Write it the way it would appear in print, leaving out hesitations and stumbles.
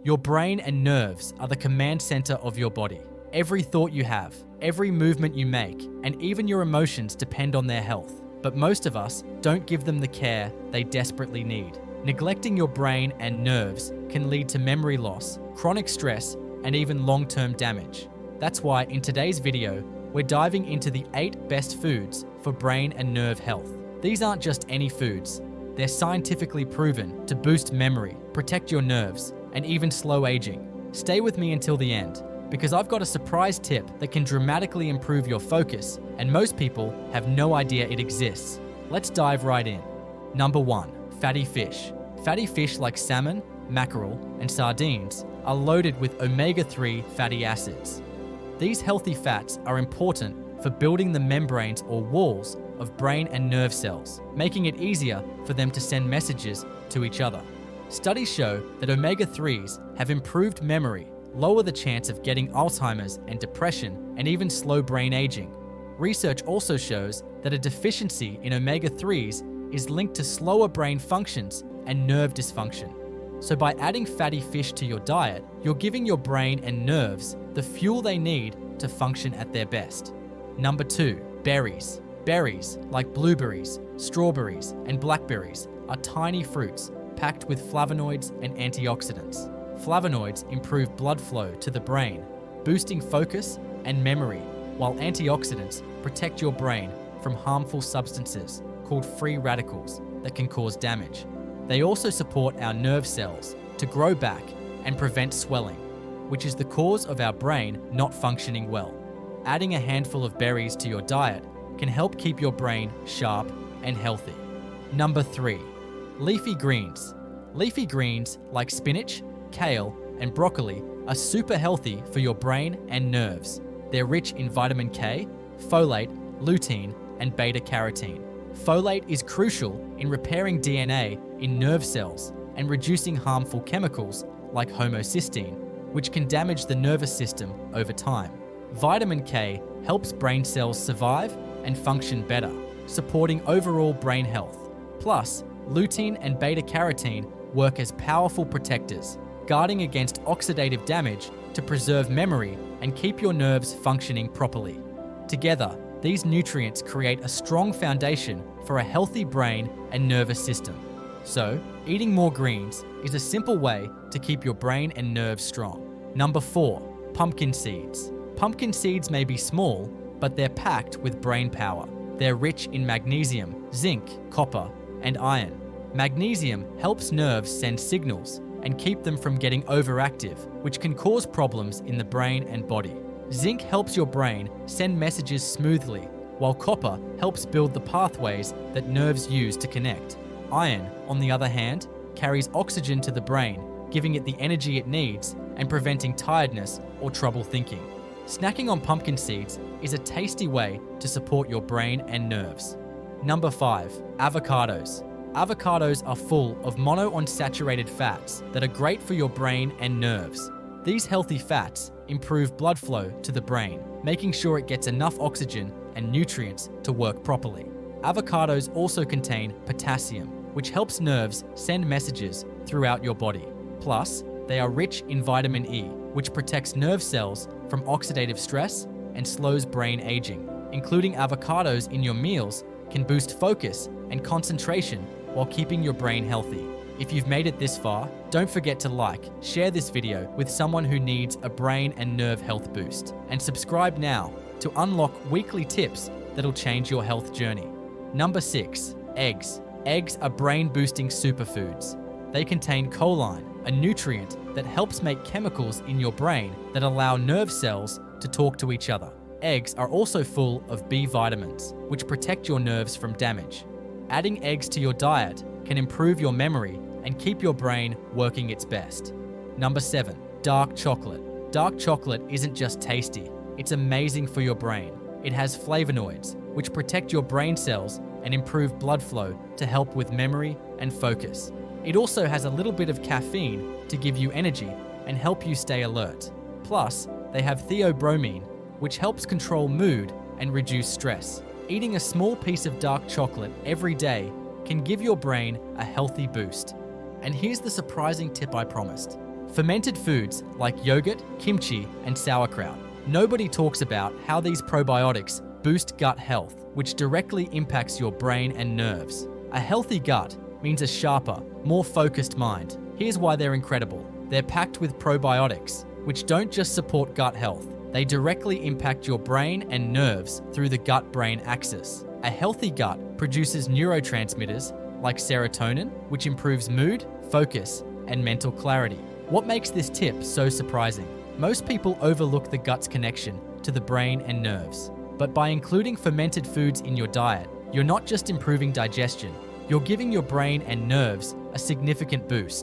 Your brain and nerves are the command center of your body. Every thought you have, every movement you make, and even your emotions depend on their health. But most of us don't give them the care they desperately need. Neglecting your brain and nerves can lead to memory loss, chronic stress, and even long-term damage. That's why in today's video, we're diving into the 8 best foods for brain and nerve health. These aren't just any foods. They're scientifically proven to boost memory, protect your nerves, and even slow aging. Stay with me until the end, because I've got a surprise tip that can dramatically improve your focus, and most people have no idea it exists. Let's dive right in. Number 1, fatty fish. Fatty fish like salmon, mackerel, and sardines are loaded with omega-3 fatty acids. These healthy fats are important for building the membranes or walls of brain and nerve cells, making it easier for them to send messages to each other. Studies show that omega-3s have improved memory, lower the chance of getting Alzheimer's and depression, and even slow brain aging. Research also shows that a deficiency in omega-3s is linked to slower brain functions and nerve dysfunction. So by adding fatty fish to your diet, you're giving your brain and nerves the fuel they need to function at their best. Number 2, berries. Berries, like blueberries, strawberries, and blackberries, are tiny fruits packed with flavonoids and antioxidants. Flavonoids improve blood flow to the brain, boosting focus and memory, while antioxidants protect your brain from harmful substances called free radicals that can cause damage. They also support our nerve cells to grow back and prevent swelling, which is the cause of our brain not functioning well. Adding a handful of berries to your diet can help keep your brain sharp and healthy. Number 3, leafy greens. Leafy greens like spinach, kale, and broccoli are super healthy for your brain and nerves. They're rich in vitamin K, folate, lutein, and beta-carotene. Folate is crucial in repairing DNA in nerve cells and reducing harmful chemicals like homocysteine, which can damage the nervous system over time. Vitamin K helps brain cells survive and function better, supporting overall brain health. Plus, lutein and beta-carotene work as powerful protectors, guarding against oxidative damage to preserve memory and keep your nerves functioning properly. Together, these nutrients create a strong foundation for a healthy brain and nervous system. So, eating more greens is a simple way to keep your brain and nerves strong. Number 4, pumpkin seeds. Pumpkin seeds may be small, but they're packed with brain power. They're rich in magnesium, zinc, copper, and iron. Magnesium helps nerves send signals and keep them from getting overactive, which can cause problems in the brain and body. Zinc helps your brain send messages smoothly, while copper helps build the pathways that nerves use to connect. Iron, on the other hand, carries oxygen to the brain, giving it the energy it needs and preventing tiredness or trouble thinking. Snacking on pumpkin seeds is a tasty way to support your brain and nerves. Number 5, avocados. Avocados are full of monounsaturated fats that are great for your brain and nerves. These healthy fats improve blood flow to the brain, making sure it gets enough oxygen and nutrients to work properly. Avocados also contain potassium, which helps nerves send messages throughout your body. Plus, they are rich in vitamin E, which protects nerve cells from oxidative stress and slows brain aging. Including avocados in your meals can boost focus and concentration while keeping your brain healthy. If you've made it this far, don't forget to like, share this video with someone who needs a brain and nerve health boost, and subscribe now to unlock weekly tips that'll change your health journey. Number 6, eggs. Eggs are brain-boosting superfoods. They contain choline, a nutrient that helps make chemicals in your brain that allow nerve cells to talk to each other. Eggs are also full of B vitamins, which protect your nerves from damage. Adding eggs to your diet can improve your memory and keep your brain working its best. Number 7, dark chocolate. Dark chocolate isn't just tasty, it's amazing for your brain. It has flavonoids, which protect your brain cells and improve blood flow to help with memory and focus. It also has a little bit of caffeine to give you energy and help you stay alert. Plus, they have theobromine, which helps control mood and reduce stress. Eating a small piece of dark chocolate every day can give your brain a healthy boost. And here's the surprising tip I promised. Fermented foods like yogurt, kimchi, and sauerkraut. Nobody talks about how these probiotics boost gut health, which directly impacts your brain and nerves. A healthy gut means a sharper, more focused mind. Here's why they're incredible. They're packed with probiotics, which don't just support gut health. They directly impact your brain and nerves through the gut-brain axis. A healthy gut produces neurotransmitters like serotonin, which improves mood, focus, and mental clarity. What makes this tip so surprising? Most people overlook the gut's connection to the brain and nerves. But by including fermented foods in your diet, you're not just improving digestion, you're giving your brain and nerves a significant boost.